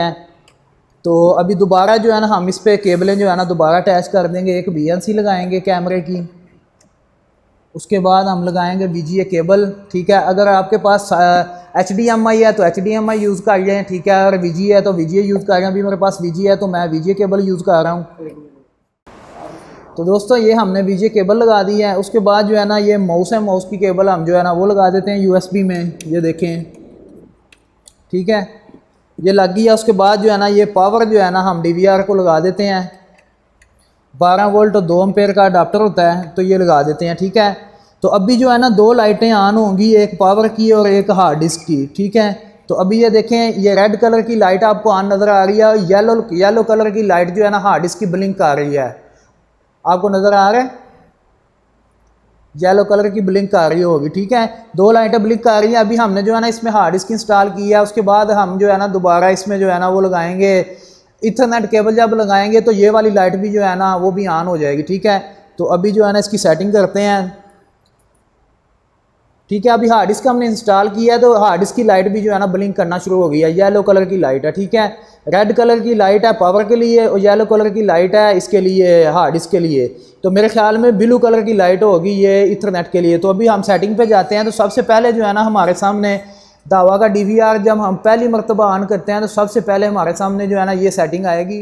है। तो अभी दोबारा जो है ना हम इस पे केबलें जो है ना दोबारा अटैच कर देंगे। एक BNC लगाएंगे कैमरे की, उसके बाद हम लगाएंगे VGA केबल। ठीक है, अगर आपके पास HDMI है तो HDMI यूज़ कर लें। ठीक है, अगर VGA है तो VGA यूज़ कर लें। अभी मेरे पास VGA है तो मैं VGA केबल यूज़ कर रहा हूँ। तो दोस्तों ये हमने VGA केबल लगा दी है। उसके बाद जो है ना ये माउस है, माउस की केबल हम जो है ना वो लगा देते हैं USB में। ये देखें, ठीक है, ये लग गई है। उसके बाद जो है ना ये पावर जो है ना हम DVR को लगा देते हैं। 12 वोल्ट और 2 एम्पेयर का अडाप्टर होता है, तो ये लगा देते हैं। ठीक है, तो अभी जो है ना 2 लाइटें ऑन होंगी, एक पावर की और एक हार्ड डिस्क की। ठीक है, तो अभी ये देखें, ये रेड कलर की लाइट आपको ऑन नज़र आ रही है और येलो कलर की लाइट जो है ना हार्ड डिस्क की ब्लिंक आ रही है। आपको नज़र आ रहा है, येलो कलर की ब्लिंक आ रही होगी। ठीक है, 2 लाइटें ब्लिंक आ रही हैं। अभी हमने जो है ना इसमें हार्ड डिस्क इंस्टॉल की है। उसके बाद हम जो है ना दोबारा इसमें जो है ना वो लगाएंगे इथरनेट केबल। जब लगाएंगे तो ये वाली लाइट भी जो है ना वो भी ऑन हो जाएगी। ठीक है, तो अभी जो है ना इसकी सेटिंग करते हैं। ठीक है, अभी हार्ड डिस्क हमने इंस्टॉल किया है तो हार्ड डिस्क की लाइट भी जो है ना ब्लिंक करना शुरू हो गई है। येलो कलर की लाइट है। ठीक है, रेड कलर की लाइट है पावर के लिए और येलो कलर की लाइट है इसके लिए, हार्ड डिस्क के लिए। तो मेरे ख्याल में ब्लू कलर की लाइट होगी ये इथरनेट के लिए। तो अभी हम सेटिंग पे जाते हैं। तो सबसे पहले जो है ना हमारे सामने दावा का DVR जब हम पहली मरतबा ऑन करते हैं तो सबसे पहले हमारे सामने जो है ना ये सेटिंग आएगी।